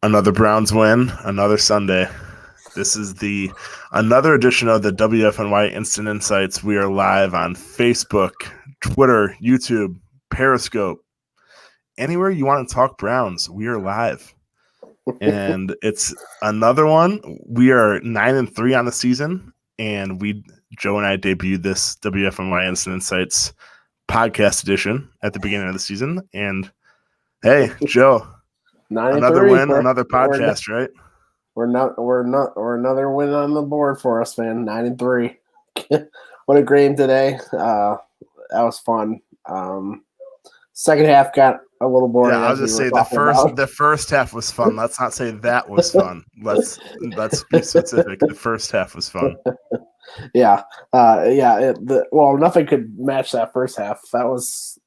Another Browns win, another Sunday. This is another edition of the WFNY Instant Insights. We are live on Facebook, Twitter, YouTube, Periscope. Anywhere you want to talk Browns, we are live. And it's another one. We are 9-3 on the season, and Joe and I debuted this WFNY Instant Insights podcast edition at the beginning of the season. And hey, Joe. Another win, another podcast, right? We're another win on the board for us, man. 9-3. What a game today. That was fun. Second half got a little boring. Yeah, I'll just say the first half was fun. Let's not say that was fun. Let's be specific. The first half was fun. Yeah. Nothing could match that first half. That was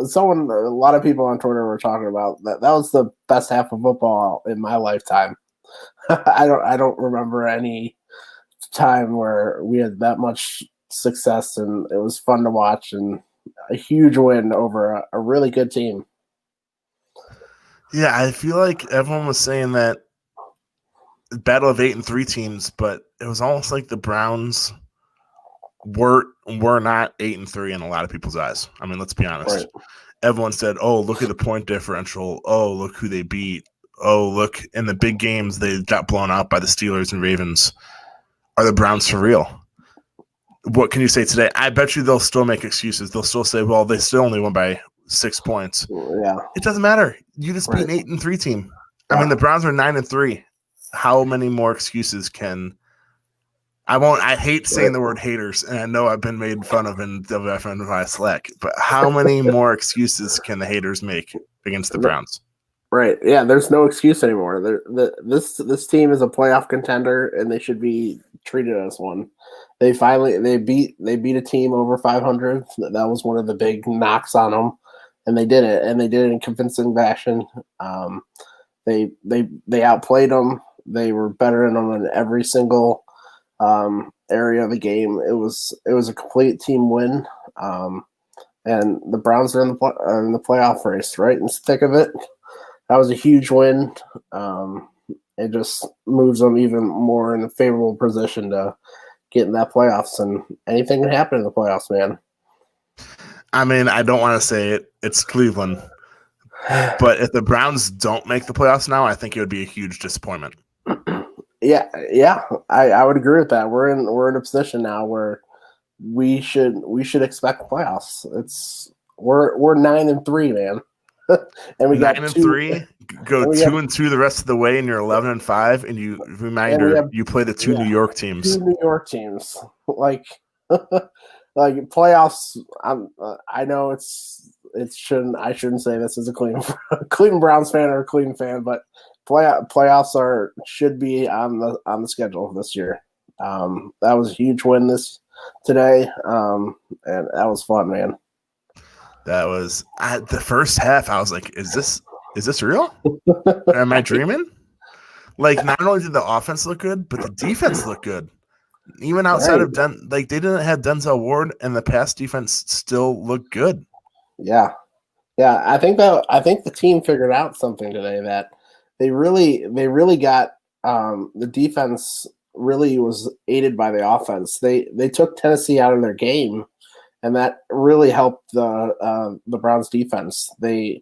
someone. A lot of people on Twitter were talking about that. That was the best half of football in my lifetime. I don't remember any time where we had that much success, and it was fun to watch, and a huge win over a really good team. Yeah, I feel like everyone was saying that battle of 8-3 teams, but it was almost like the Browns were not 8-3 in a lot of people's eyes. I mean, let's be honest. Right. Everyone said, "Oh, look at the point differential. Oh, look who they beat. Oh, look, in the big games they got blown out by the Steelers and Ravens. Are the Browns for real?" What can you say today? I bet you they'll still make excuses. They'll still say, "Well, they still only won by 6 points." Yeah, it doesn't matter. You just beat an 8-3 team. I mean, the Browns are 9-3. How many more excuses can I hate saying the word haters, and I know I've been made fun of in WFNY Slack, but how many more excuses can the haters make against the Browns? Right. Yeah, there's no excuse anymore. This team is a playoff contender, and they should be treated as one. They beat a team over 500. That was one of the big knocks on them, and they did it, and they did it in convincing fashion. They outplayed them. They were better than them in every single area of the game. It was a complete team win, and the Browns are in the playoff race, right in the thick of it. That was a huge win. It just moves them even more in a favorable position to get in that playoffs, and anything can happen in the playoffs, man. I mean, I don't want to say it. It's Cleveland. But if the Browns don't make the playoffs now, I think it would be a huge disappointment. Yeah, I would agree with that. We're in a position now where we should expect playoffs. We're 9-3, man, and we got 9-3. Go 2-2 the rest of the way, and you're 11-5. And you play the two New York teams. Two New York teams, like playoffs. I know I shouldn't say this as a Cleveland Browns fan or a Cleveland fan, but playoffs should be on the schedule this year. That was a huge win today, and that was fun, man. That was the first half. I was like, "Is this real? Am I dreaming?" Like, not only did the offense look good, but the defense looked good. Even outside of they didn't have Denzel Ward, and the pass defense still looked good. Yeah. I think the team figured out something today that they really got. The defense really was aided by the offense. They took Tennessee out of their game, and that really helped the Browns defense. They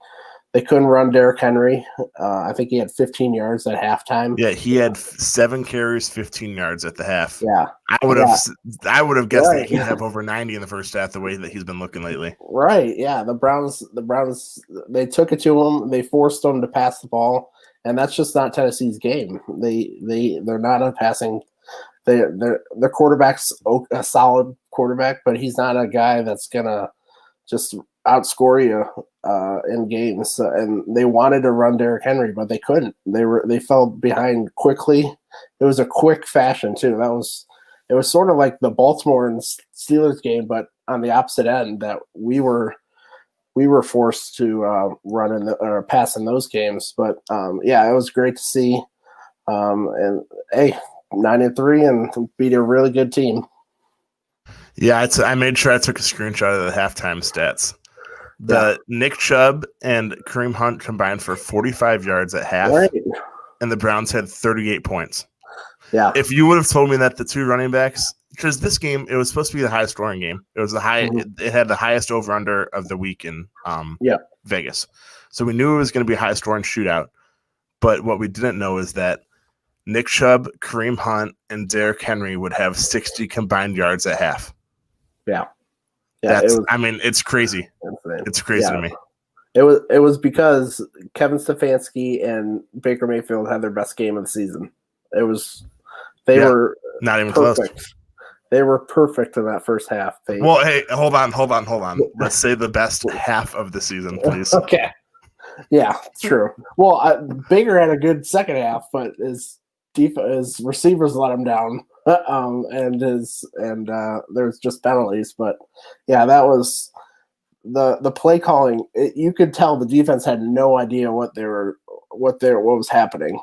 couldn't run Derrick Henry. I think he had 15 yards at halftime. Yeah, he had 7 carries, 15 yards at the half. Yeah, I would have guessed that he'd have over 90 in the first half, the way that he's been looking lately. Right. Yeah, the Browns, they took it to him. They forced him to pass the ball, and that's just not Tennessee's game. They're not a passing. Their quarterback's a solid quarterback, but he's not a guy that's gonna just outscore you in games. And they wanted to run Derrick Henry, but they couldn't. They fell behind quickly. It was a quick fashion too. It was sort of like the Baltimore and Steelers game, but on the opposite end, that we were forced to run or pass in those games. But it was great to see. And hey, 9-3 and beat a really good team. Yeah, I made sure I took a screenshot of the halftime stats. Nick Chubb and Kareem Hunt combined for 45 yards at half. Right. and the Browns had 38 points. Yeah. If you would have told me that the two running backs, because this game, it was supposed to be the highest scoring game. It was it had the highest over under of the week in Vegas. So we knew it was going to be a high scoring shootout. But what we didn't know is that Nick Chubb, Kareem Hunt, and Derrick Henry would have 60 combined yards at half. Yeah. It's crazy. It's crazy to me. It was because Kevin Stefanski and Baker Mayfield had their best game of the season. They were not even perfect. Close. They were perfect in that first half. Hey, hold on. Let's say the best half of the season, please. Okay. Yeah, true. Well, Baker had a good second half, but his receivers let him down, and there's just penalties. But yeah, that was the play calling. You could tell the defense had no idea what was happening.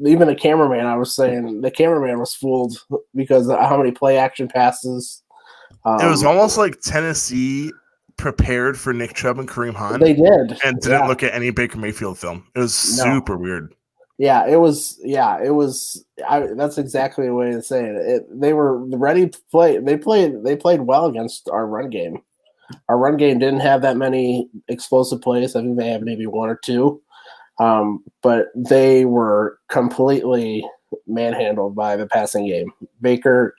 Even the cameraman. I was saying the cameraman was fooled because of how many play action passes. It was almost like Tennessee prepared for Nick Chubb and Kareem Hunt. They did, and didn't look at any Baker Mayfield film. It was super weird. Yeah, it was. That's exactly the way to say it. They were ready to play. They played well against our run game. Our run game didn't have that many explosive plays. I think they had maybe one or two, but they were completely manhandled by the passing game. Baker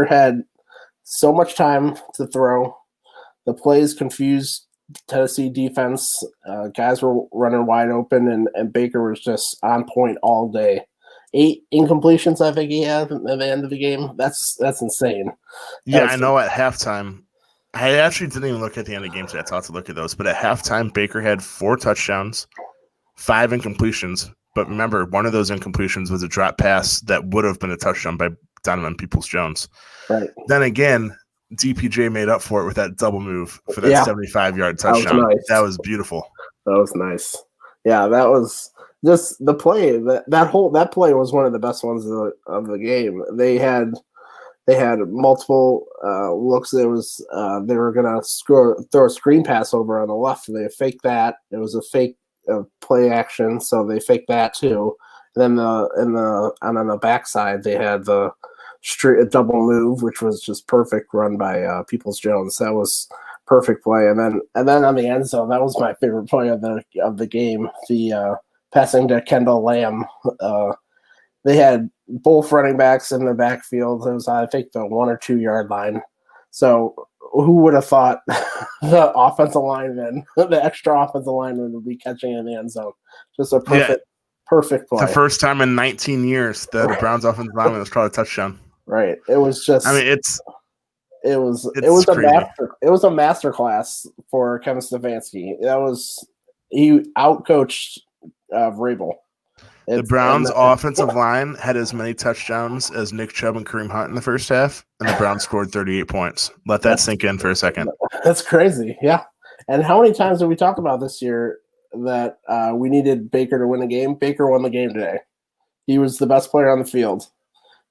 had so much time to throw. The plays confused Tennessee defense. Guys were running wide open, and Baker was just on point all day. 8 incompletions, I think he had at the end of the game. That's insane. Yeah, I know at halftime. I actually didn't even look at the end of the game, so I thought to look at those. But at halftime, Baker had 4 touchdowns, 5 incompletions. But remember, one of those incompletions was a drop pass that would have been a touchdown by Donovan Peoples-Jones. Right. Then again, DPJ made up for it with that double move for that 75-yard touchdown. That was beautiful. That was nice. Yeah, that was just the play. That play was one of the best ones of the game. They had multiple looks. There was they were gonna throw a screen pass over on the left. And they faked that. It was a fake play action, so they faked that too. And then on the backside they had the a double move, which was just perfect, run by Peoples-Jones. That was perfect play. And then on the end zone, that was my favorite play of the game. The passing to Kendall Lamb. They had both running backs in the backfield. It was, I think, the 1 or 2 yard line. So who would have thought the offensive lineman, the extra offensive lineman, would be catching in the end zone? Just a perfect play. The first time in 19 years that the Browns offensive lineman has caught a touchdown. Right. It was just. I mean, it was a master class for Kevin Stefanski. He outcoached Vrabel. The Browns' offensive line had as many touchdowns as Nick Chubb and Kareem Hunt in the first half, and the Browns scored 38 points. Let that sink in for a second. That's crazy, yeah. And how many times have we talked about this year that we needed Baker to win the game? Baker won the game today. He was the best player on the field.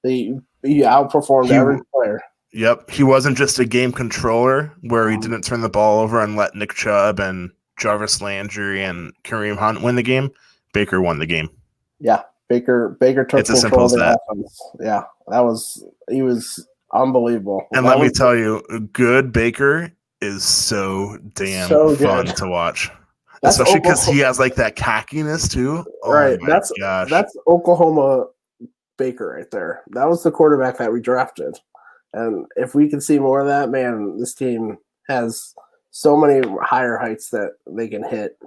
He outperformed every player. Yep. He wasn't just a game controller where he didn't turn the ball over and let Nick Chubb and Jarvis Landry and Kareem Hunt win the game. Baker won the game. Yeah. Baker took control of the offense. Yeah. He was unbelievable. And let me tell you, good Baker is so damn fun to watch. Especially because he has like that cockiness too. Right. That's Oklahoma Baker right there. That was the quarterback that we drafted. And if we can see more of that, man, this team has so many higher heights that they can hit.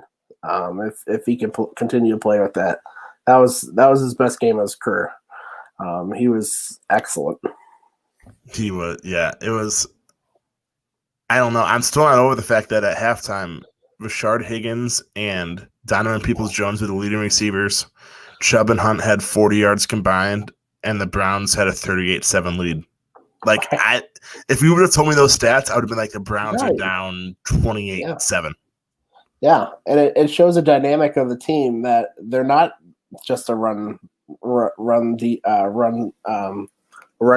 If he can continue to play with that, that was his best game of his career. He was excellent. He was, yeah. It was. I don't know. I'm still not over the fact that at halftime, Rashard Higgins and Donovan Peoples-Jones were the leading receivers. Chubb and Hunt had 40 yards combined, and the Browns had a 38-7 lead. Like, if you would have told me those stats, I would have been like, the Browns are down 28-7. Yeah, and it shows a dynamic of the team that they're not just a run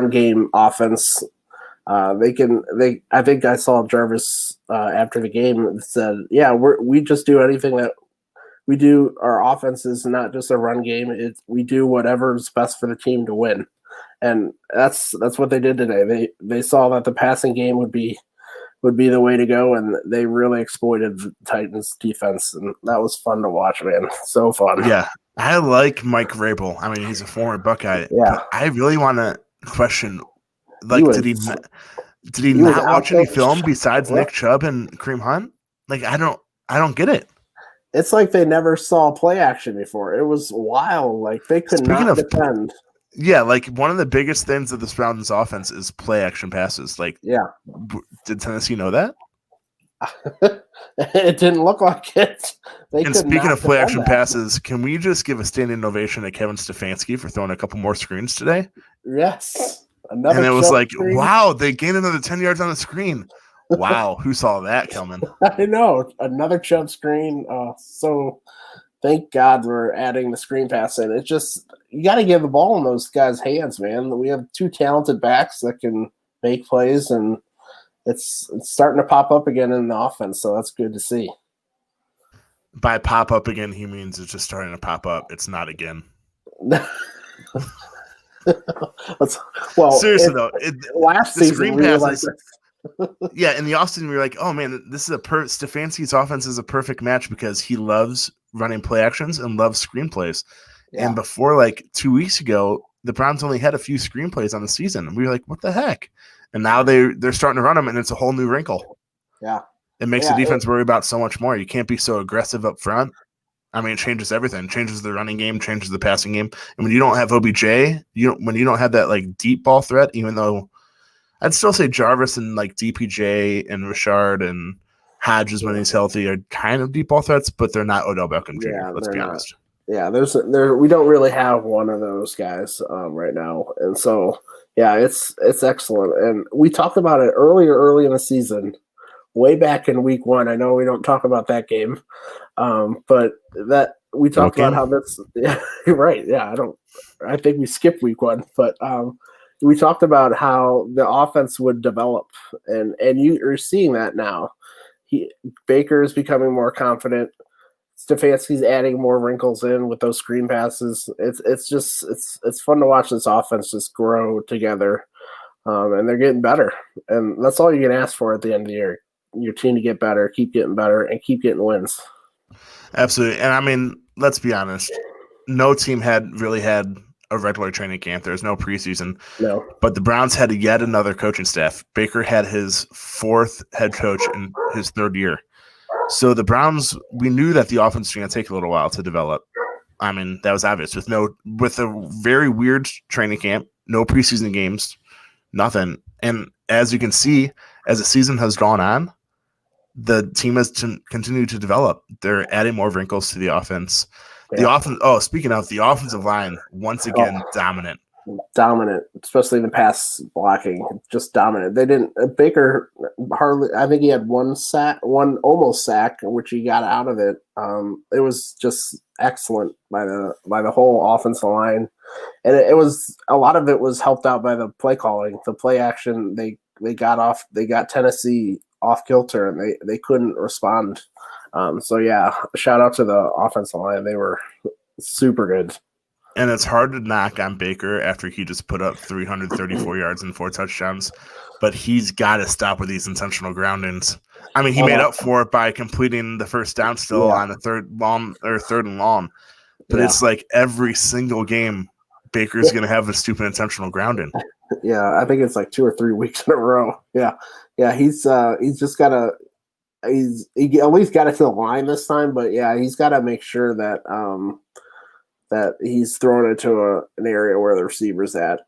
game offense. I think I saw Jarvis after the game said, "Yeah, we just do anything that our offense is not just a run game. We do whatever's best for the team to win, and that's what they did today. They saw that the passing game would be the way to go, and they really exploited the Titans defense, and that was fun to watch, man. So fun. Yeah, I like Mike Vrabel. I mean, he's a former Buckeye. Yeah, but I really want to question, like, did he not watch any film besides Nick Chubb and Kareem Hunt? Like, I don't get it. It's like they never saw play action before. It was wild. Like, they could not defend. Yeah, like, one of the biggest things of the Browns offense is play action passes. Like, yeah. Did Tennessee know that? It didn't look like it. And speaking of play action passes, can we just give a standing ovation to Kevin Stefanski for throwing a couple more screens today? Yes. And it was like, wow, they gained another 10 yards on the screen. Wow, who saw that coming? I know. Another Chubb screen. So thank God we're adding the screen pass in. It's just, you got to give the ball in those guys' hands, man. We have two talented backs that can make plays, and it's starting to pop up again in the offense, so that's good to see. By pop up again, he means it's just starting to pop up. It's not again. Well, seriously though, last season screen passes. Yeah, in the offseason we were like, oh man, this is Stefanski's offense is a perfect match because he loves running play actions and loves screenplays. Yeah. And before, like 2 weeks ago, the Browns only had a few screenplays on the season, and we were like, what the heck? And now they're starting to run them, and it's a whole new wrinkle. Yeah, it makes the defense worry about so much more. You can't be so aggressive up front. I mean, it changes everything. It changes the running game, changes the passing game. And when you don't have OBJ, when you don't have that like deep ball threat, even though I'd still say Jarvis and like DPJ and Richard and Hodges when he's healthy are kind of deep ball threats, but they're not Odell Beckham Jr. Yeah, let's be honest. Yeah, we don't really have one of those guys right now, and so yeah, it's excellent. And we talked about it early in the season, way back in week 1. I know we don't talk about that game, but that we talked about how this. Yeah, right. Yeah, I think we skipped week 1, but we talked about how the offense would develop, and you're seeing that now. Baker is becoming more confident. Stefanski's adding more wrinkles in with those screen passes. It's fun to watch this offense just grow together, and they're getting better. And that's all you can ask for at the end of the year. Your team to get better, keep getting better, and keep getting wins. Absolutely. And I mean, let's be honest. No team really had a regular training camp. There's no preseason. No. But the Browns had yet another coaching staff. Baker had his 4th head coach in his 3rd year. So the Browns, we knew that the offense was going to take a little while to develop. I mean, that was obvious with a very weird training camp, no preseason games, nothing. And as you can see, as the season has gone on, the team has continued to develop. They're adding more wrinkles to the offense. Yeah. The offense. Oh, speaking of the offensive line, once again dominant, especially in the pass blocking, just dominant. They didn't Baker hardly. I think he had one almost sack, which he got out of it. It was just excellent by the whole offensive line, and it was a lot of it was helped out by the play calling, the play action. They got Tennessee off kilter, and they couldn't respond. So yeah, shout out to the offensive line. They were super good. And it's hard to knock on Baker after he just put up 334 yards and 4 touchdowns, but he's got to stop with these intentional groundings. I mean, he made up for it by completing the first down still on the 3rd and long, but it's like every single game, Baker's going to have a stupid intentional grounding. Yeah, I think it's like 2 or 3 weeks in a row. Yeah, he's just got to. He at least got it to the line this time, but yeah, he's got to make sure that that he's throwing it to an area where the receiver's at.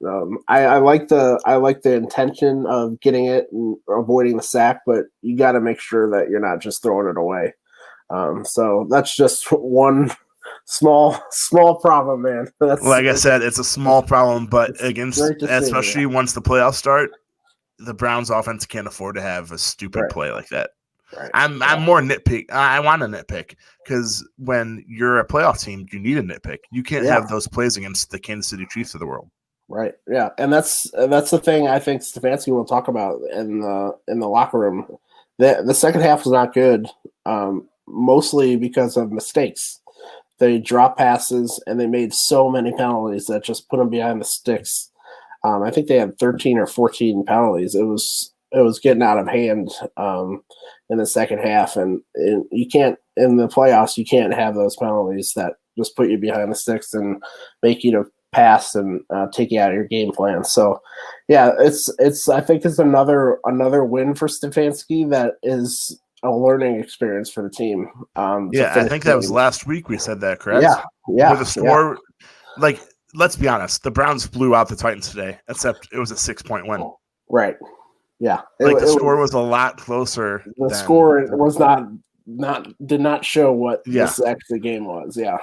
I like the intention of getting it and avoiding the sack, but you got to make sure that you're not just throwing it away. So that's just one small problem, man. Like I said, it's a small problem, but especially once the playoffs start, the Browns offense can't afford to have a stupid play like that. Right. I'm more nitpick. I want to nitpick because when you're a playoff team, you need a nitpick. You can't have those plays against the Kansas City Chiefs of the world. Right. Yeah, and that's the thing I think Stefanski will talk about in the locker room. The second half was not good, mostly because of mistakes. They dropped passes, and they made so many penalties that just put them behind the sticks. I think they had 13 or 14 penalties. It was getting out of hand in the second half, and you can't in the playoffs. You can't have those penalties that just put you behind the sticks and make you to pass and take you out of your game plan. So, yeah, it's I think it's another win for Stefanski that is a learning experience for the team. Yeah, I think that was last week we said that, correct? Yeah. With the score, like, let's be honest, the Browns blew out the Titans today, except it was a 6-point win. Right. Yeah. The score was a lot closer. The score was did not show what this actual game was. Yeah.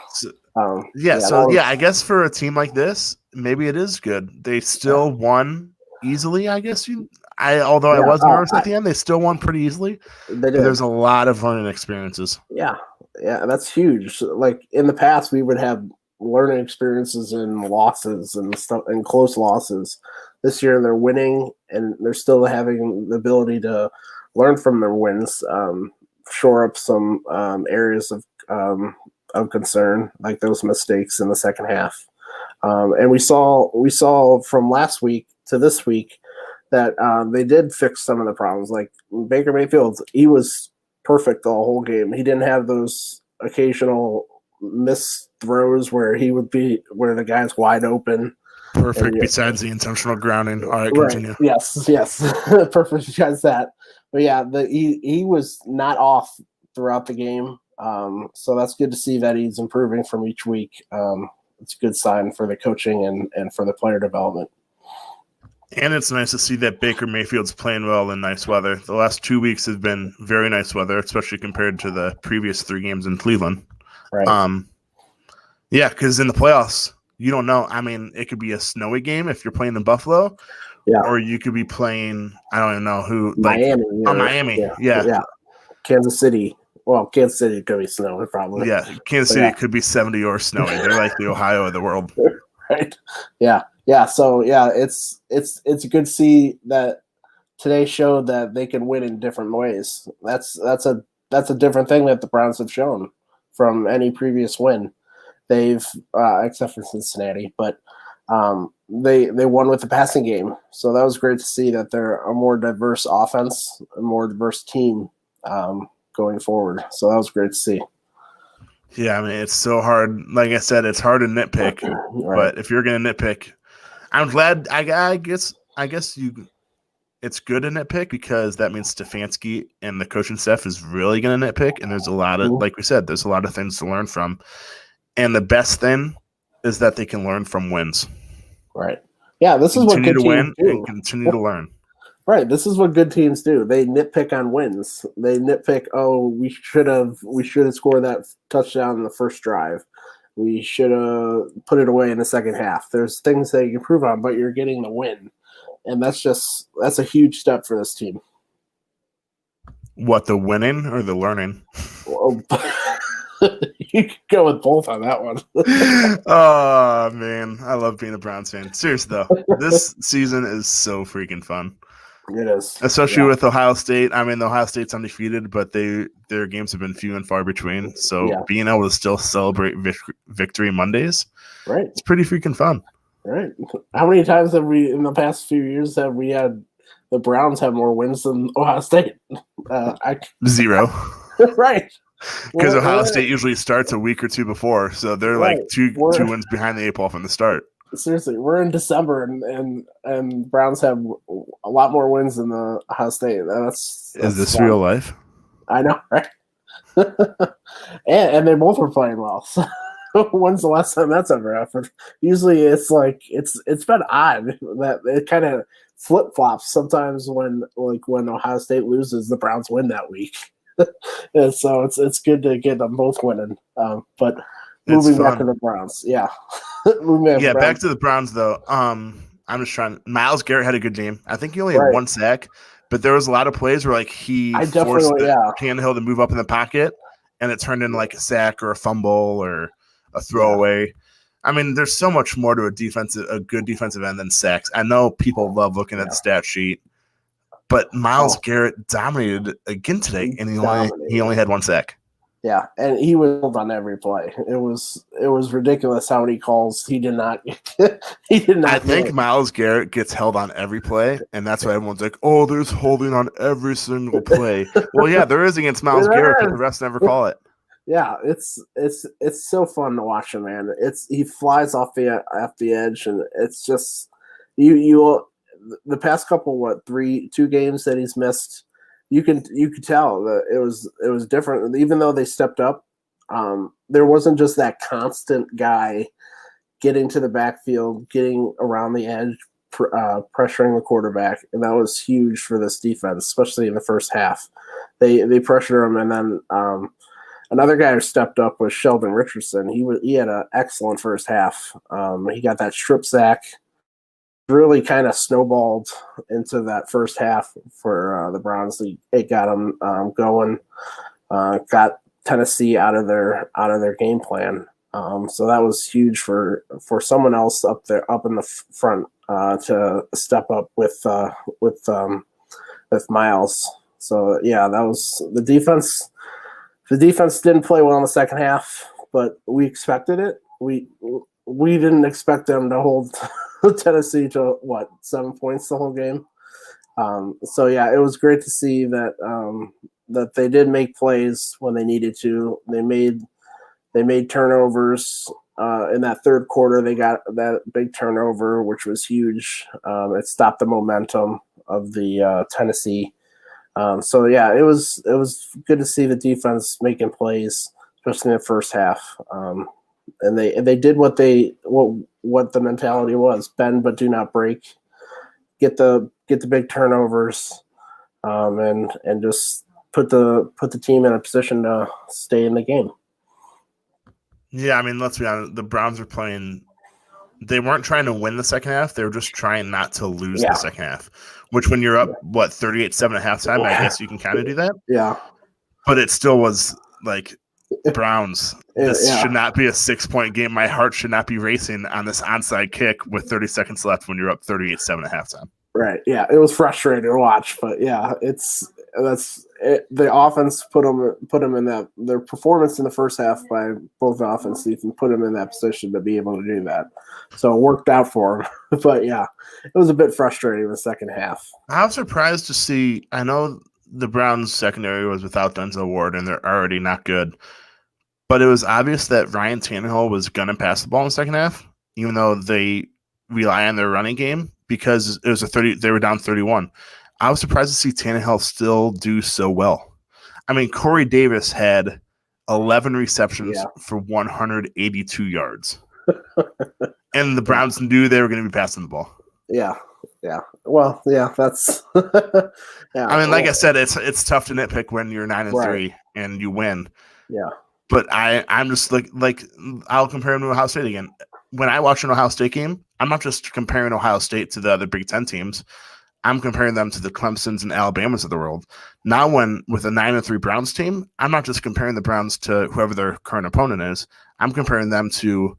I guess for a team like this, maybe it is good. They still won easily, I guess. I was nervous at the end, they still won pretty easily. There's a lot of learning experiences. Yeah, that's huge. Like in the past, we would have learning experiences and losses and stuff and close losses. This year, they're winning and they're still having the ability to learn from their wins, shore up some areas of concern, like those mistakes in the second half. And we saw from last week to this week that they did fix some of the problems. Like Baker Mayfield, he was perfect the whole game. He didn't have those occasional missed throws where where the guy's wide open. Perfect besides the intentional grounding. All right, continue. Yes. Perfect besides that. But yeah, he was not off throughout the game. So that's good to see that he's improving from each week. It's a good sign for the coaching and for the player development. And it's nice to see that Baker Mayfield's playing well in nice weather. The last 2 weeks have been very nice weather, especially compared to the previous 3 games in Cleveland. Right. Because in the playoffs, you don't know. I mean, it could be a snowy game if you're playing in Buffalo, or you could be playing, I don't even know who. Miami. Miami. Yeah. Kansas City. Well, Kansas City could be snowing probably. Yeah, Kansas City could be 70 or snowy. They're like the Ohio of the world. Right. Yeah. So it's good to see that today showed that they can win in different ways. That's a different thing that the Browns have shown from any previous win. They've except for Cincinnati, but they won with the passing game. So that was great to see that they're a more diverse offense, a more diverse team going forward. So that was great to see. Yeah, I mean, it's so hard. Like I said, it's hard to nitpick. Right. But if you're going to nitpick, I'm glad. I guess it's good to nitpick because that means Stefanski and the coaching staff is really going to nitpick. And there's a lot of, like we said, there's a lot of things to learn from. And the best thing is that they can learn from wins. Right. Yeah, this is what good teams win do. And continue to learn. Right. This is what good teams do. They nitpick on wins. They nitpick, we should have scored that touchdown in the first drive. We should have put it away in the second half. There's things that you can improve on, but you're getting the win. And that's a huge step for this team. What, the winning or the learning? Well, you could go with both on that one. Oh, man. I love being a Browns fan. Seriously, though. This season is so freaking fun. It is. Especially with Ohio State. I mean, Ohio State's undefeated, but their games have been few and far between. So being able to still celebrate victory Mondays, right? It's pretty freaking fun. Right. How many times have we, in the past few years, have we had the Browns have more wins than Ohio State? 0. Right. Because Ohio State usually starts a week or two before, so they're like two wins behind the 8 ball from the start. Seriously, we're in December and Browns have a lot more wins than the Ohio State. That's is this real life? I know, right? and they both were playing well. So when's the last time that's ever happened? Usually, it's like it's been odd that it kind of flip flops sometimes when Ohio State loses, the Browns win that week. And so it's good to get them both winning. But moving back to the Browns, back to the Browns though. I'm just trying. Myles Garrett had a good game. I think he only had 1 sack, but there was a lot of plays where he forced Tannehill to move up in the pocket, and it turned into like a sack or a fumble or a throwaway. I mean, there's so much more to a good defensive end than sacks. I know people love looking at the stat sheet, but Myles Garrett dominated again today, and he only had 1 sack. Yeah, and he was held on every play. It was ridiculous how many calls he did not he did not I think get. Myles Garrett gets held on every play, and that's why everyone's like, "Oh, there's holding on every single play." Well, yeah, there is against Myles Garrett, but the refs never call it. Yeah, it's so fun to watch him, man. He flies off the edge, and it's just you the past couple 2 games that he's missed, you could tell that it was different. Even though they stepped up, there wasn't just that constant guy getting to the backfield, getting around the edge, pressuring the quarterback, and that was huge for this defense, especially in the first half. They pressured him, and then another guy who stepped up was Sheldon Richardson. He had an excellent first half. He got that strip sack. Really kind of snowballed into that first half for the Browns. It got them going. Got Tennessee out of their game plan. So that was huge for someone else up in the front to step up with Myles. So yeah, that was the defense. The defense didn't play well in the second half, but we expected it. We didn't expect them to hold Tennessee to 7 points the whole game. So yeah, it was great to see that that they did make plays when they needed to. They made turnovers in that third quarter. They got that big turnover, which was huge. It stopped the momentum of the Tennessee. So yeah, it was good to see the defense making plays, especially in the first half. And they did what the mentality was: bend but do not break. Get the big turnovers, and just put the team in a position to stay in the game. Yeah, I mean, let's be honest. The Browns are playing. They weren't trying to win the second half. They were just trying not to lose the second half. Which, when you're up 38-7 at halftime, I guess you can kind of do that. Yeah, but it still was like, Browns. This should not be a 6-point game. My heart should not be racing on this onside kick with 30 seconds left when you're up 38-7 at halftime. Right. Yeah, it was frustrating to watch, but yeah, the offense put them in that. Their performance in the first half by both offense teams put them in that position to be able to do that. So it worked out for them. But yeah, it was a bit frustrating in the second half. I was surprised to see. I know the Browns secondary was without Denzel Ward, and they're already not good. But it was obvious that Ryan Tannehill was going to pass the ball in the second half, even though they rely on their running game, because it was they were down 31. I was surprised to see Tannehill still do so well. I mean, Corey Davis had 11 receptions for 182 yards. And the Browns knew they were going to be passing the ball. Yeah. Yeah. Well, yeah, that's yeah. I mean, like I said, it's tough to nitpick when you're 9-3 and you win. Yeah. But I'm just like I'll compare him to Ohio State again. When I watch an Ohio State game, I'm not just comparing Ohio State to the other Big Ten teams. I'm comparing them to the Clemsons and Alabamas of the world. Now, with a 9-3 Browns team, I'm not just comparing the Browns to whoever their current opponent is. I'm comparing them to,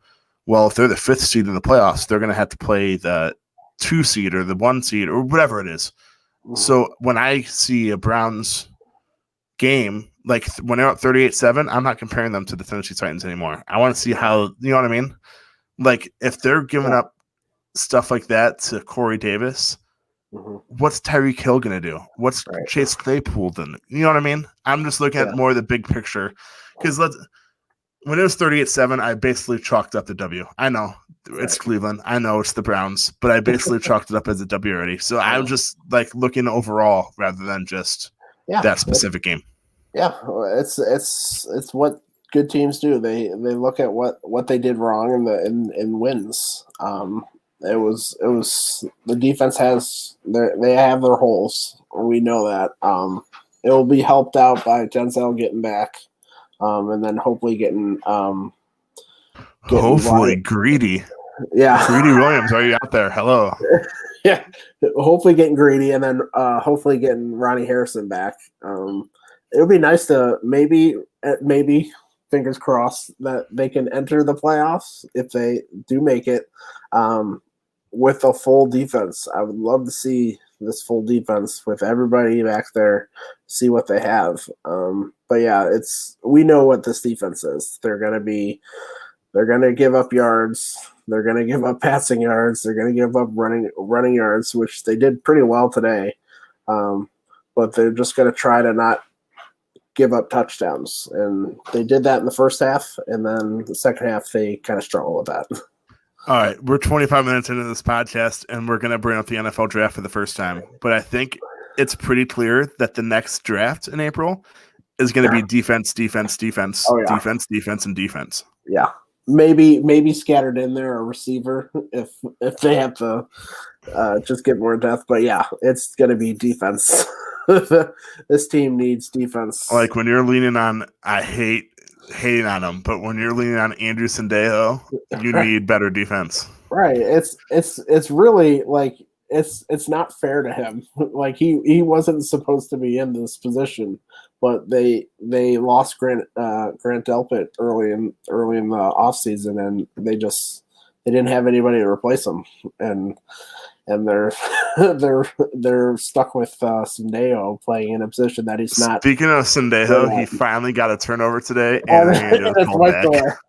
well, if they're the 5th seed in the playoffs, they're going to have to play the 2 seed or the 1 seed or whatever it is. Mm-hmm. So when I see a Browns game, like when they're up 38-7, I'm not comparing them to the Tennessee Titans anymore. I want to see how, you know what I mean? Like, if they're giving up stuff like that to Corey Davis, what's Tyreek Hill going to do? What's Chase Claypool doing? You know what I mean? I'm just looking at more of the big picture. Because when it was 38-7, I basically chalked up the W. I know it's Cleveland. I know it's the Browns. But I basically chalked it up as a W already. So I'm just like looking overall rather than just that specific game. Yeah, it's what good teams do. They look at what they did wrong and wins. It was the defense they have their holes. We know that. It will be helped out by Denzel getting back, and then hopefully getting Greedy. Yeah, Greedy Williams, are you out there? Hello. Yeah, hopefully getting Greedy, and then hopefully getting Ronnie Harrison back. It would be nice to maybe fingers crossed that they can enter the playoffs if they do make it with a full defense. I would love to see this full defense with everybody back there, see what they have. But yeah, we know what this defense is. They're gonna give up yards. They're gonna give up passing yards. They're gonna give up running yards, which they did pretty well today. But they're just gonna try to not give up touchdowns, and they did that in the first half, and then the second half they kind of struggle with that. All right, we're 25 minutes into this podcast, and we're going to bring up the NFL draft for the first time. But I think it's pretty clear that the next draft in April is going to be defense, defense, defense, defense, defense, and defense. Yeah, maybe scattered in there a receiver if they have to just get more depth. But yeah, it's going to be defense. This team needs defense. Like when you're leaning on, I hate hating on him, but when you're leaning on Andrew Sendejo, you need better defense. Right. It's really like it's not fair to him. Like he wasn't supposed to be in this position, but they lost Grant Delpit early in the offseason, and they didn't have anybody to replace him, and they're stuck with Sendejo playing in a position that he's not. Speaking of Sendejo, he finally got a turnover today, and it's right there.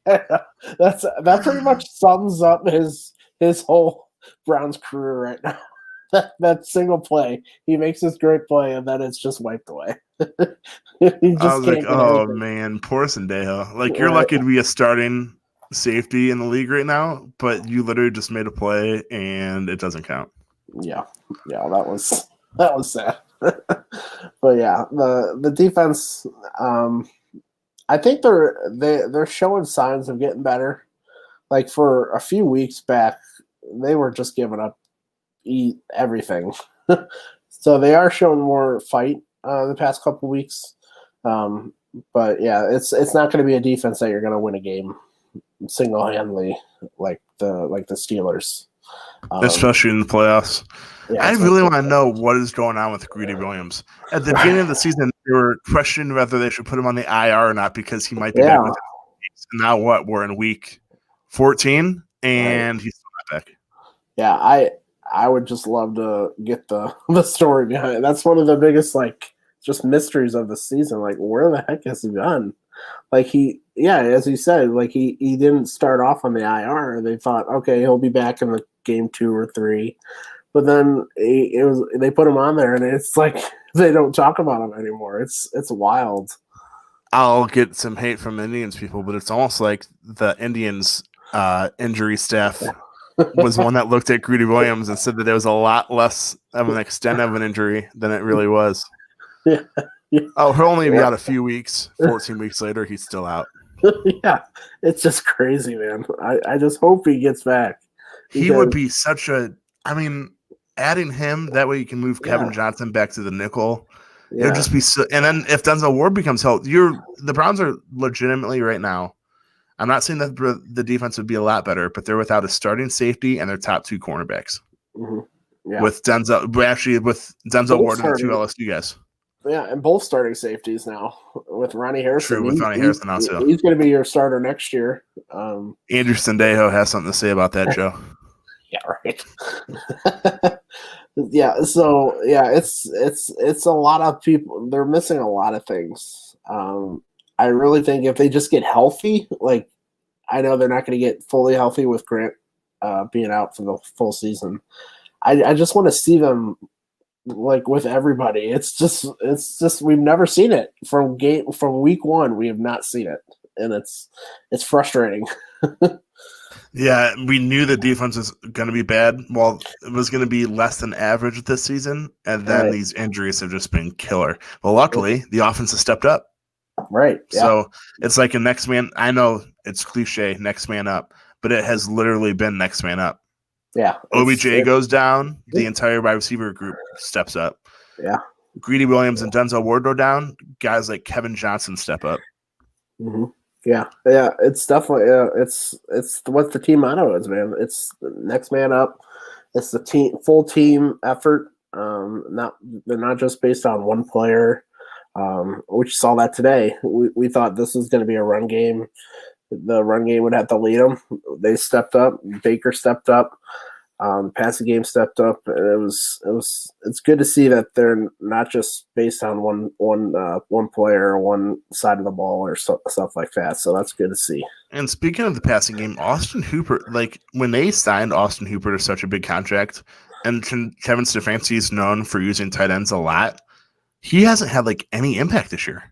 That pretty much sums up his whole Browns career right now. That single play, he makes this great play, and then it's just wiped away. I was like, oh man, poor Sendejo. Like you're lucky to be a starting safety in the league right now, but you literally just made a play and it doesn't count. Yeah, that was sad. But yeah, the defense, I think they're showing signs of getting better. Like for a few weeks back, they were just giving up everything. So they are showing more fight the past couple weeks. But yeah, it's not going to be a defense that you're going to win a game single-handedly like the Steelers, especially in the playoffs. Yeah, I really want to know what is going on with Greedy Williams. At the beginning of the season, they were questioning whether they should put him on the IR or not because he might be back within weeks. Now what? We're in week 14, and he's still not back. Yeah, I would just love to get the story behind it. That's one of the biggest just mysteries of the season. Like, where the heck has he gone? Like as you said, like he didn't start off on the IR. They thought, okay, he'll be back in the game 2 or 3, but then they put him on there, and it's like they don't talk about him anymore. It's wild. I'll get some hate from Indians people, but it's almost like the Indians injury staff was one that looked at Greedy Williams and said that there was a lot less of an extent of an injury than it really was. Yeah. Oh, he'll only be out a few weeks. 14 weeks later, he's still out. Yeah, it's just crazy, man. I just hope he gets back. He would be such a – I mean, adding him, that way you can move Kevin Johnson back to the nickel. Yeah. It would just be so – and then if Denzel Ward becomes healthy, the Browns are legitimately right now – I'm not saying that the defense would be a lot better, but they're without a starting safety and their top 2 cornerbacks. Mm-hmm. Yeah. With Denzel Ward and the 2 LSU guys. Yeah, and both starting safeties now with Ronnie Harrison. True, with Ronnie Harrison now too. He's going to be your starter next year. Andrew Sendejo has something to say about that, Joe. Yeah, right. Yeah, so yeah, it's a lot of people. They're missing a lot of things. I really think if they just get healthy, like I know they're not going to get fully healthy with Grant being out for the full season. I just want to see them like with everybody. It's just we've never seen it from week 1. We have not seen it, and it's frustrating. Yeah, we knew the defense was going to be bad. Well, it was going to be less than average this season, and then these injuries have just been killer. Well, luckily, the offense has stepped up. Right. Yeah. So it's like a next man. I know it's cliche, next man up, but it has literally been next man up. Yeah. OBJ goes down, the entire wide receiver group steps up. Yeah. Greedy Williams and Denzel Ward go down. Guys like Kevin Johnson step up. Mm-hmm. Yeah. It's definitely it's what the team motto is, man. It's the next man up. It's the full team effort. They're not just based on one player. We saw that today. We thought this was going to be a run game. The run game would have to lead them. They stepped up. Baker stepped up. Passing game stepped up, and it's good to see that they're not just based on one player or one side of the ball or stuff like that. So that's good to see. And speaking of the passing game, Austin Hooper, like when they signed Austin Hooper to such a big contract, and Kevin Stefanski is known for using tight ends a lot, he hasn't had like any impact this year.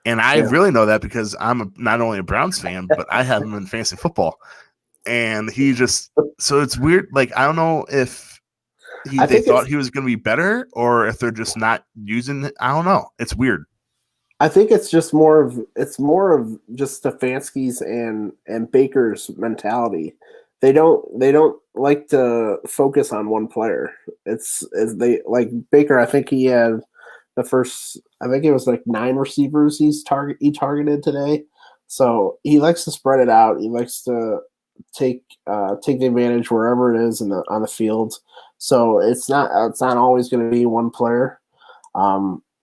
And I really know that because I'm not only a Browns fan, but I have him in fantasy football. And so it's weird. Like, I don't know if they thought he was going to be better or if they're just not using it. I don't know. It's weird. I think it's more of just Stefanski's and Baker's mentality. They don't like to focus on one player. They like Baker. I think he had the first. I think it was like 9 receivers he targeted today. So he likes to spread it out. He likes to take the advantage wherever it is on the field. So it's not always going to be one player.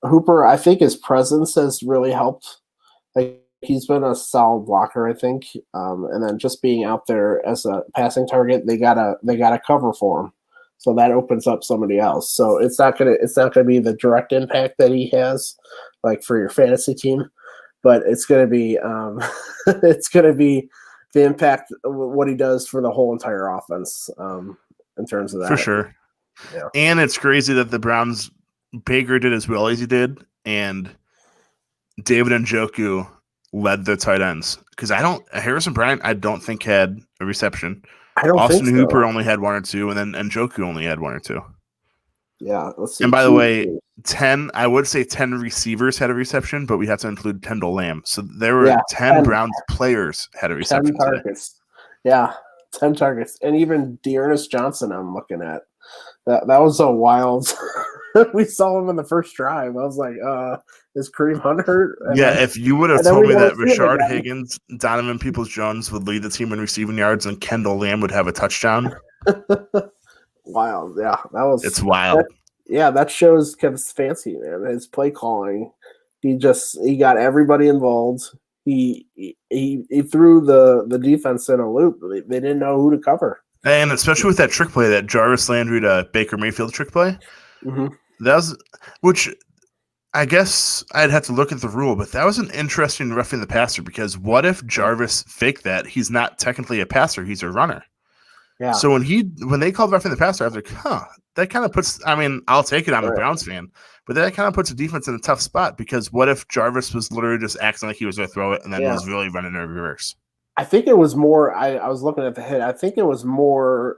Hooper, I think his presence has really helped. Like he's been a solid blocker, I think. And then just being out there as a passing target, they gotta cover for him. So that opens up somebody else. So it's not gonna be the direct impact that he has, like for your fantasy team, but it's gonna be the impact of what he does for the whole entire offense. In terms of that, for sure. Yeah. And it's crazy that the Browns. Baker did as well as he did, and David Njoku led the tight ends because Harrison Bryant I don't think had a reception. Austin Hooper only had 1 or 2, and then Njoku only had 1 or 2. Yeah, let's see. And by the way, 10 receivers had a reception, but we have to include Kendall Lamb. So there were 10 Browns players had a reception. 10 targets. Yeah, 10 targets, and even Dearness Johnson. I'm looking at that was a wild. We saw him in the first drive. I was like, is Kareem Hunt hurt? If you would have told me that Rashard Higgins, Donovan Peoples-Jones would lead the team in receiving yards and Kendall Lamb would have a touchdown. Wild. Yeah, it's wild. That shows Kevin Stefanski, man. His play calling. He got everybody involved. He threw the defense in a loop. They didn't know who to cover. And especially with that trick play, that Jarvis Landry to Baker Mayfield trick play. Mm-hmm. Which I guess I'd have to look at the rule, but that was an interesting roughing the passer because what if Jarvis faked that? He's not technically a passer; he's a runner. Yeah. So when they called roughing the passer, I was like, that kind of puts. I mean, I'll take it. I'm a Browns fan, but that kind of puts the defense in a tough spot because what if Jarvis was literally just acting like he was going to throw it and then was really running in reverse? I think it was more. I was looking at the hit. I think it was more.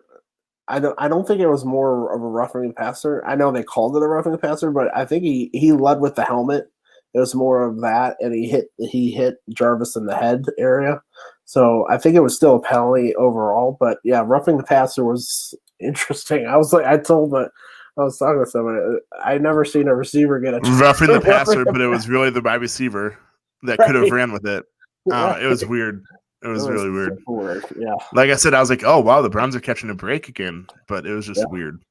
I don't think it was more of a roughing the passer. I know they called it a roughing the passer, but I think he led with the helmet. It was more of that, and he hit Jarvis in the head area. So I think it was still a penalty overall. But yeah, roughing the passer was interesting. I was talking to somebody. I never seen a receiver get a roughing the passer, but it was really the wide receiver that could have ran with it. It was weird. It was really weird. Yeah. Like I said, I was like, oh, wow, the Browns are catching a break again. But it was just weird.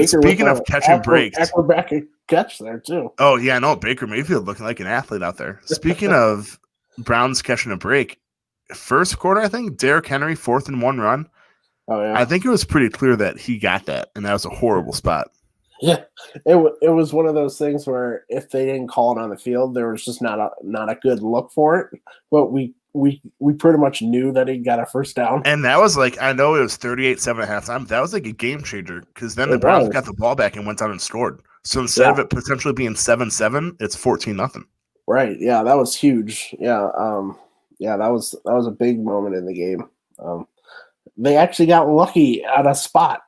Speaking of catching breaks. Acrobatic catch there, too. Oh, yeah, no, Baker Mayfield looking like an athlete out there. Speaking of Browns catching a break, first quarter, I think, Derrick Henry, 4th and 1 run. Oh, yeah. I think it was pretty clear that he got that, and that was a horrible spot. Yeah, it was one of those things where if they didn't call it on the field, there was just not a good look for it. But we pretty much knew that he got a first down. And that was like, I know it was 38-7 at halftime. That was like a game changer because then the Browns got the ball back and went down and scored. So instead of it potentially being 7-7, it's 14-0. Right. Yeah, that was huge. Yeah. That was a big moment in the game. They actually got lucky at a spot.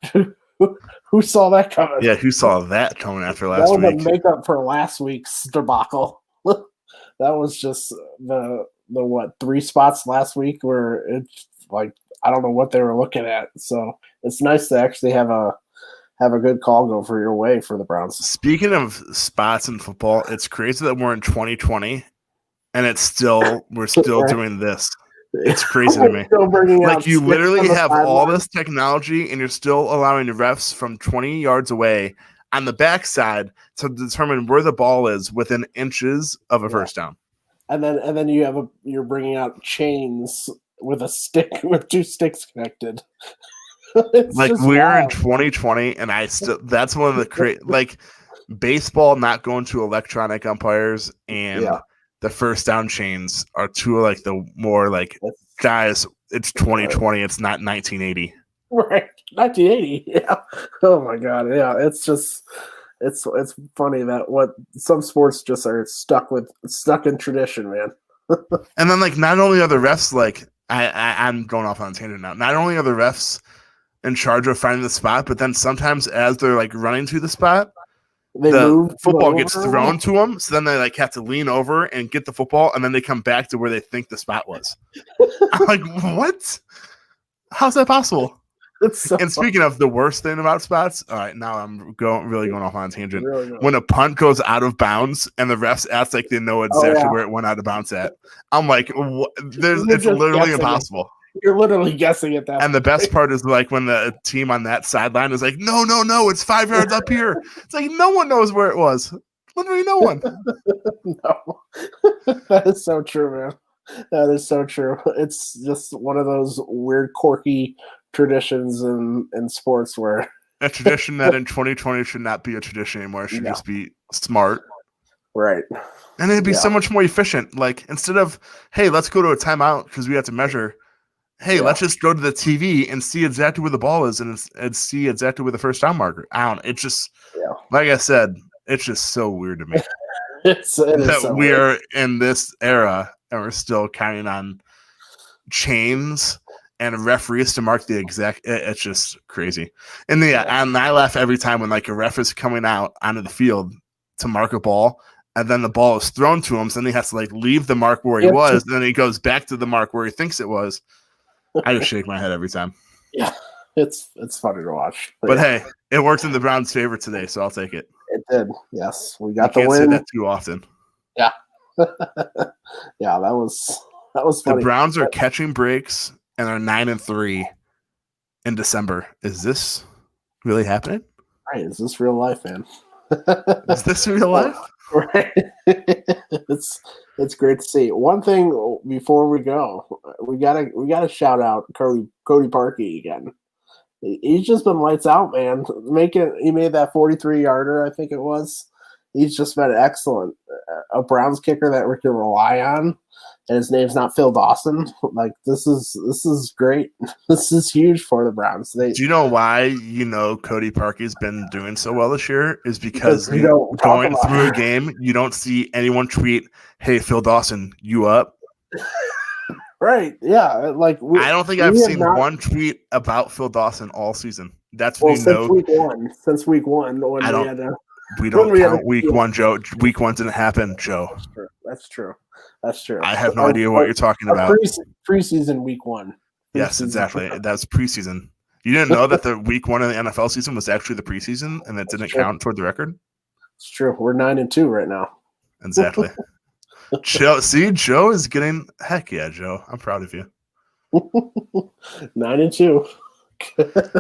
Who saw that coming? Yeah, who saw that coming after last week? That was a makeup for last week's debacle. That was just the 3 spots last week where it's like I don't know what they were looking at. So it's nice to actually have a good call go for your way for the Browns. Speaking of spots in football, it's crazy that we're in 2020 and we're still doing this. It's crazy to me. Like you literally have all this technology and you're still allowing the refs from 20 yards away on the backside to determine where the ball is within inches of a first down. And then you're bringing out chains with a stick with 2 sticks connected. Like just we're in wild. 2020, and that's one of the like baseball not going to electronic umpires and Yeah. the first down chains are two of like the more like guys. It's 2020. It's not 1980. Right. 1980. Yeah. Oh my God. Yeah. It's just it's funny that what some sports just are stuck in tradition, man. And then like not only are the refs like I'm going off on a tangent now. Not only are the refs in charge of finding the spot, but then sometimes as they're like running to the spot, They the move football gets thrown to them. So then they like have to lean over and get the football, and then they come back to where they think the spot was. I'm like, what? How's that possible? And speaking of the worst thing about spots, all right, now I'm going off on a tangent. Really when a punt goes out of bounds and the refs act like they know exactly where it went out of bounds at, I'm like, it's literally impossible. You're literally guessing at that. And the best part is like when the team on that sideline is like, no, it's 5 yards up here. It's like no one knows where it was. Literally no one. No, that is so true, man. That is so true. It's just one of those weird, quirky traditions in sports where a tradition that in 2020 should not be a tradition anymore. It should just be smart. Right. And it'd be so much more efficient. Like instead of, hey, let's go to a timeout because we have to measure. Hey, let's just go to the TV and see exactly where the ball is and see exactly where the first down marker. I don't know. It's just, like I said, it's just so weird to me that we are in this era and we're still counting on chains and referees to mark the exact. It's just crazy. And and I laugh every time when like a ref is coming out onto the field to mark a ball, and then the ball is thrown to him, so then he has to like leave the mark where he was, and then he goes back to the mark where he thinks it was. I just shake my head every time. Yeah, it's funny to watch. But hey, it worked in the Browns' favor today, so I'll take it. It did. Yes, we got the win. win. Say that too often. Yeah, yeah, that was funny. The Browns are catching breaks and are 9-3 in December. Is this really happening? Right? Is this real life, man? Is this real life? Right. It's great to see. One thing before we go, we gotta shout out Cody Parkey again. He's just been lights out, man. He made that 43-yarder, I think it was. He's just been excellent. A Browns kicker that we can rely on, and his name's not Phil Dawson. Like this is great. This is huge for the Browns. Do you know why Cody Parkey's been doing so well this year? Is because going through a game, you don't see anyone tweet, "Hey, Phil Dawson, you up?" Right? Yeah. Like I don't think I've seen one tweet about Phil Dawson all season. That's when since week one. Since week one, when we don't count week one, Joe. Week one didn't happen, Joe. That's true. I have no idea what you're talking about. Preseason week one. Yes, exactly. That's preseason. You didn't know that the week one of the NFL season was actually the preseason and that didn't count toward the record? It's true. We're 9-2 right now. Exactly. Joe is getting heck yeah, Joe. I'm proud of you. 9-2.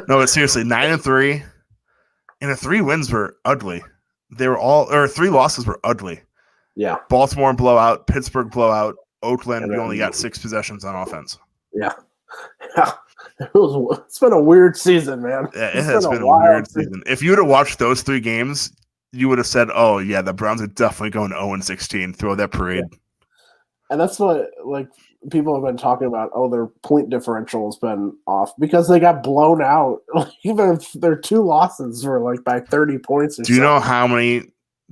No, but seriously, 9-3. And the 3 wins were ugly. They were 3 losses were ugly. Yeah. Baltimore blowout, Pittsburgh blowout, Oakland, we only got 6 possessions on offense. Yeah. Yeah. It's been a weird season, man. Yeah, it has been a weird season. If you would have watched those 3 games, you would have said, oh, yeah, the Browns are definitely going 0-16. Throw that parade. Yeah. And that's what, people have been talking about. Oh, their point differential has been off because they got blown out. Even if their 2 losses were, by 30 points. Do you know how many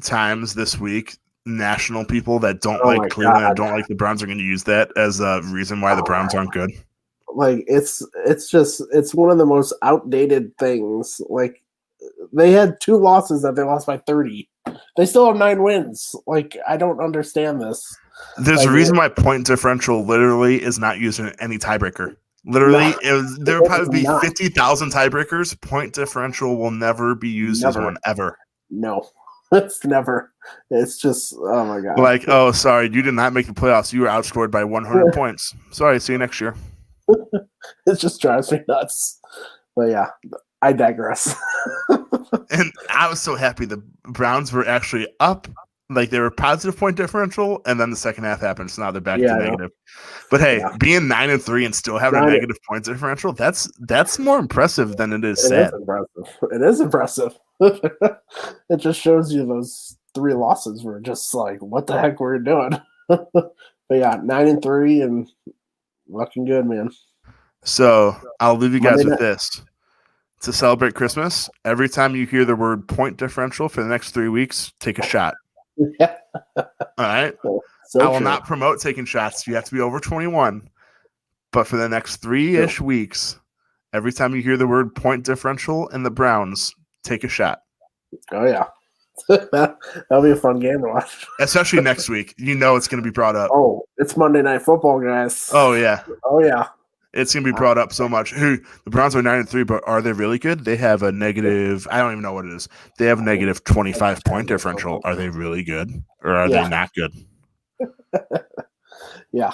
times this week national people that don't like Cleveland and don't like the Browns are going to use that as a reason why the Browns aren't good? It's one of the most outdated things. They had 2 losses that they lost by 30. They still have 9 wins. I don't understand this. There's a reason why point differential literally is not used in any tiebreaker. Literally, there will probably be 50,000 tiebreakers. Point differential will never be used as one ever. No, it's never. It's just, oh my God. Oh, sorry, you did not make the playoffs. You were outscored by 100 points. Sorry, see you next year. It just drives me nuts. But yeah, I digress. And I was so happy the Browns were actually up Like they were positive point differential, and then the second half happened, so now they're back Yeah, to I know. negative. But hey, Yeah. being 9-3 and still having a Nine- negative point differential, that's more impressive than it is It sad. is impressive. It is impressive. It just shows you those 3 losses were just like, what the heck were you doing? But yeah, 9-3 and looking good, man. So I'll leave you guys Monday with night- this. To celebrate Christmas, every time you hear the word point differential for the next 3 weeks, take a shot. Yeah, All right. so I will true. not promote taking shots. You have to be over 21. But for the next 3-ish weeks, every time you hear the word point differential in the Browns, take a shot. Oh yeah, that'll be a fun game to watch. Especially next week. You know it's going to be brought up. Oh, it's Monday Night Football, guys. Oh, yeah. Oh yeah. It's going to be brought up so much. The Browns are 9-3, but are they really good? They have a negative, I don't even know what it is. They have a negative 25 point differential. Are they really good? Or are they not good? Yeah.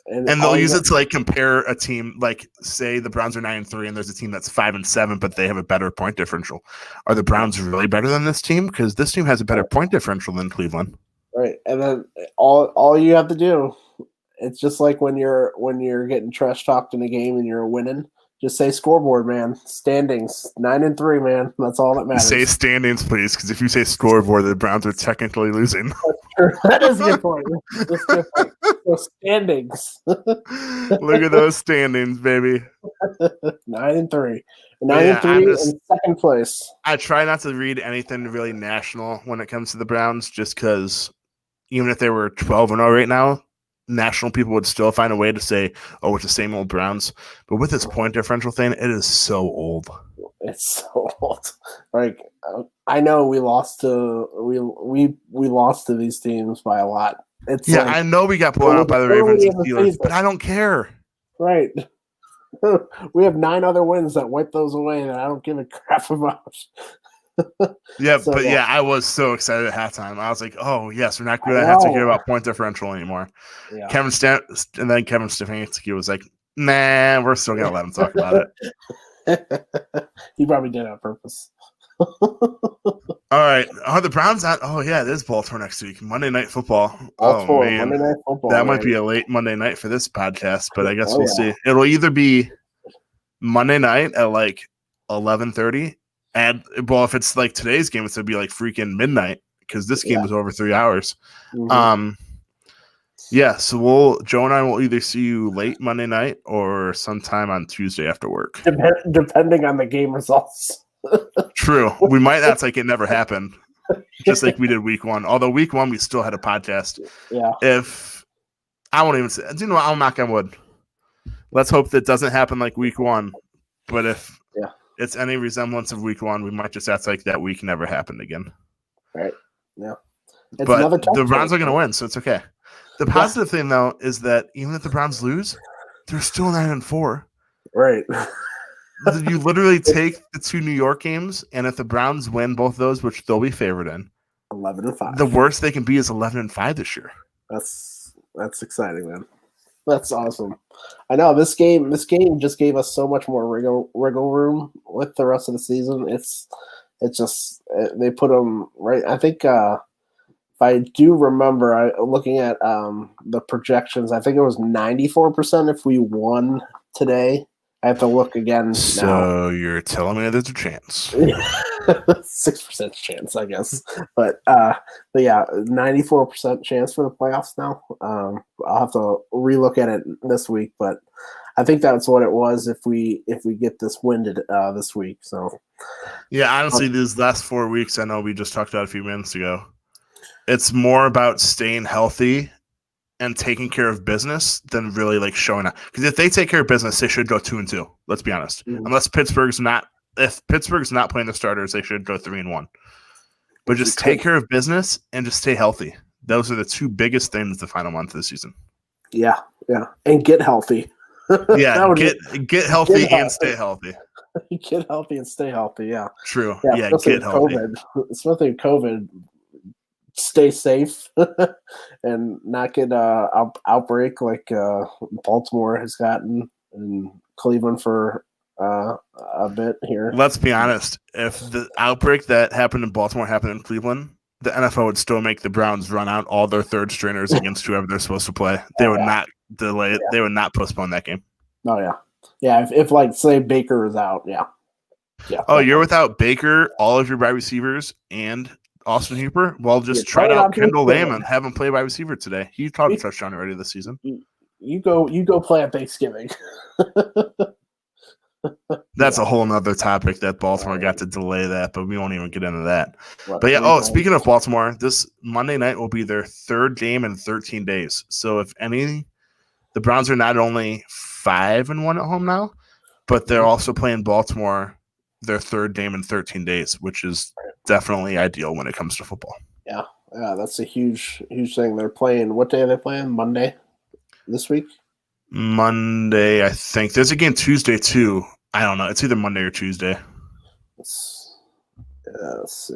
And they'll use it to like compare a team, like say the Browns are 9-3 and there's a team that's 5-7, but they have a better point differential. Are the Browns really better than this team? Because this team has a better point differential than Cleveland. Right. And then all you have to do, it's just like when you're getting trash talked in a game and you're winning. Just say scoreboard, man. Standings 9-3, man. That's all that matters. Say standings, please, because if you say scoreboard, the Browns are technically losing. That is a good point. That's a good point. So standings. Look at those standings, baby. 9-3. Yeah, 9-3 in second place. I try not to read anything really national when it comes to the Browns, just because even if they were 12-0 right now, national people would still find a way to say, "Oh, it's the same old Browns." But with this point differential thing, it is so old. It's so old. Like I know we lost to we lost to these teams by a lot. It's Yeah, like, I know we got blown out by the Ravens and Steelers, but I don't care. Right. We have 9 other wins that wipe those away, and I don't give a crap about. Yeah, So, but yeah. yeah, I was so excited at halftime. I was like, "Oh yes, we're not going to have to hear about point differential anymore." Yeah. Kevin Stefanski was like, "Nah, we're still going to let him talk about it." He probably did it on purpose. All right, are the Browns at? Oh yeah, it is Baltimore next week, Monday Night Football. Baltimore, Oh man, Monday Night Football. that man. might be a late Monday night for this podcast, but I guess Oh, we'll yeah. see. It'll either be Monday night at like 11:30, and well, if it's like today's game, it's gonna be like freaking midnight because this game Yeah. was over 3 hours. Mhm. Yeah, so Joe and I will either see you late Monday night or sometime on Tuesday after work. Depending on the game results. True, we might act like it never happened, just like we did week 1. Although week 1 we still had a podcast. Yeah. If I won't even say, you know, I'll knock on wood. Let's hope that doesn't happen like week 1. But if it's any resemblance of week 1, we might just act like that week never happened again. Right. Yeah. It's but another the Browns are going to win, so it's okay. The Yeah. positive thing, though, is that even if the Browns lose, they're still 9-4. Right. You literally take the 2 New York games, and if the Browns win both those, which they'll be favored in, 11-5. the worst they can be is 11-5 this year. That's exciting, man. That's awesome. I know this game just gave us so much more wiggle room with the rest of the season. They put them right. I think if I do remember, looking at the projections, I think it was 94% if we won today. I have to look again. So you're telling me there's a chance? 6% chance, I guess. But yeah, 94% chance for the playoffs now. I'll have to relook at it this week, but I think that's what it was if we get this winded this week. So yeah, honestly, these last 4 weeks, I know we just talked about a few minutes ago. It's more about staying healthy and taking care of business than really like showing up. Because if they take care of business, they should go 2-2. Let's be honest. Mhm. Unless Pittsburgh's not playing the starters, they should go 3-1. But just take care of business and just stay healthy. Those are the 2 biggest things the final month of the season. Yeah, and get healthy. Yeah, get healthy and stay healthy. Get healthy and stay healthy. Yeah, true. Yeah, Get healthy. Especially in COVID. Stay safe and not get outbreak like Baltimore has gotten and Cleveland for a bit here. Let's be honest. If the outbreak that happened in Baltimore happened in Cleveland, the NFL would still make the Browns run out all their third stringers against whoever they're supposed to play. They would not delay it. They would not postpone that game. Oh yeah, yeah. If like say Baker is out, yeah. Oh, you're without Baker, all of your wide receivers, and Austin Hooper. Well, just try out Kendall Lamb and have him play wide receiver today. He caught a touchdown already this season. You go play at Thanksgiving. That's a whole nother topic that Baltimore got to delay that, but we won't even get into that. But yeah, speaking of Baltimore, this Monday night will be their third game in 13 days. So if any, the Browns are not only 5-1 at home now, but they're also playing Baltimore their third game in 13 days, which is definitely ideal when it comes to football. Yeah, that's a huge thing. They're playing. What day are they playing? Monday this week? Monday, I think. There's a game Tuesday too. I don't know. It's either Monday or Tuesday. Let's see.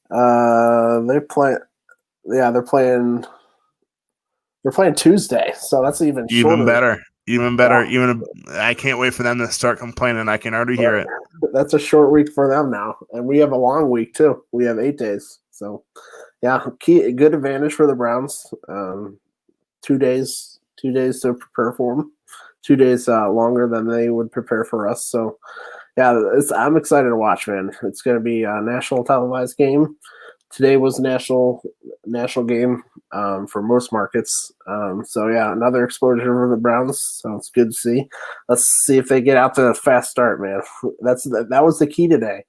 They're playing. Yeah, they're playing Tuesday, so that's even better. Even better. Yeah. I can't wait for them to start complaining. I can already hear it. That's a short week for them now, and we have a long week too. We have 8 days, so yeah, good advantage for the Browns. 2 days to prepare for them. 2 days longer than they would prepare for us. So yeah, I'm excited to watch, man. It's going to be a national televised game. Today was national game for most markets. So yeah, another exposure for the Browns. So it's good to see. Let's see if they get out to a fast start, man. That was the key today.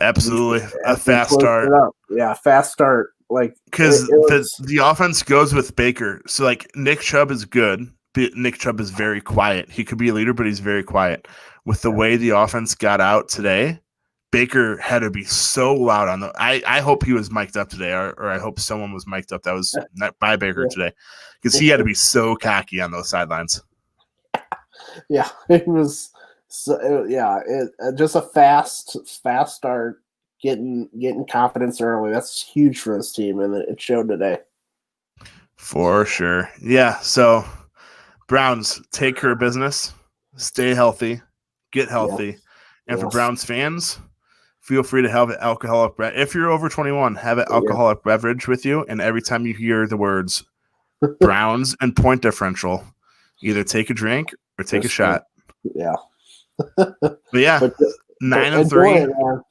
Absolutely, a fast start. Yeah, fast start. Like because the offense goes with Baker. So like Nick Chubb is good. Nick Chubb is very quiet. He could be a leader, but he's very quiet. With the way the offense got out today, Baker had to be so loud on the. I hope he was mic'd up today, or I hope someone was mic'd up that was not by Baker today, because he had to be so cocky on those sidelines. Yeah, it was. So, just a fast start, getting confidence early. That's huge for this team, and it showed today. For sure, yeah. So, Browns take care of business, stay healthy, get healthy, and for Browns fans, feel free to have an alcoholic. If you're over 21, have an alcoholic beverage with you, and every time you hear the words Browns and point differential, either take a drink or take a shot. Yeah. But yeah, 9-3.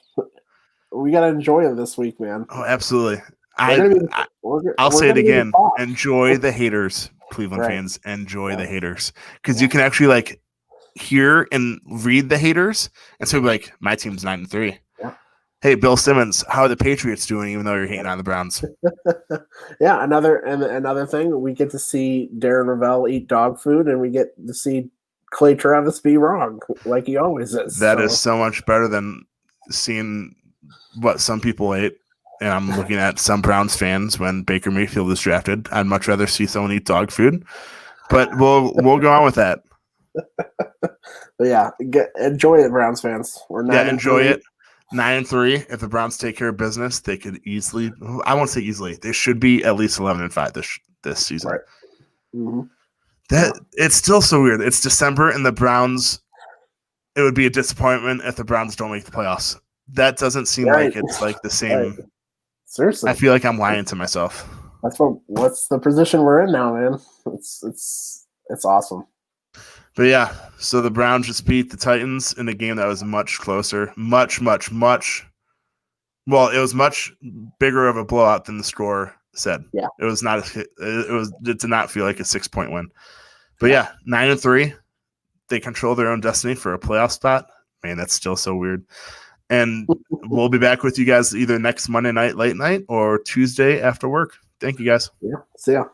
We gotta enjoy it this week, man. Oh, absolutely. I'll say it again. Enjoy the haters, Cleveland fans. Enjoy the haters, because you can actually like hear and read the haters, and so be like, my team's 9-3. Yeah. Hey, Bill Simmons, how are the Patriots doing? Even though you're hating on the Browns. Yeah, another thing, we get to see Darren Rovell eat dog food, and we get to see Clay Travis be wrong, like he always is. That is so much better than seeing what some people ate. And I'm looking at some Browns fans when Baker Mayfield is drafted. I'd much rather see someone eat dog food, but we'll go on with that. But yeah, enjoy it, Browns fans. Enjoy it. 9-3. If the Browns take care of business, they could easily. I won't say easily. They should be at least 11-5 this season. Right. Mm-hmm. That it's still so weird. It's December and the Browns. It would be a disappointment if the Browns don't make the playoffs. That doesn't seem like it's like the same. Right. Seriously, I feel like I'm lying to myself. What's the position we're in now, man? It's awesome. But yeah, so the Browns just beat the Titans in a game that was much closer, much. Well, it was much bigger of a blowout than the score said. Yeah, it was not. It did not feel like a 6-point win. But yeah, 9-3. They control their own destiny for a playoff spot. Man, that's still so weird. And we'll be back with you guys either next Monday night, late night, or Tuesday after work. Thank you, guys. Yeah, see ya.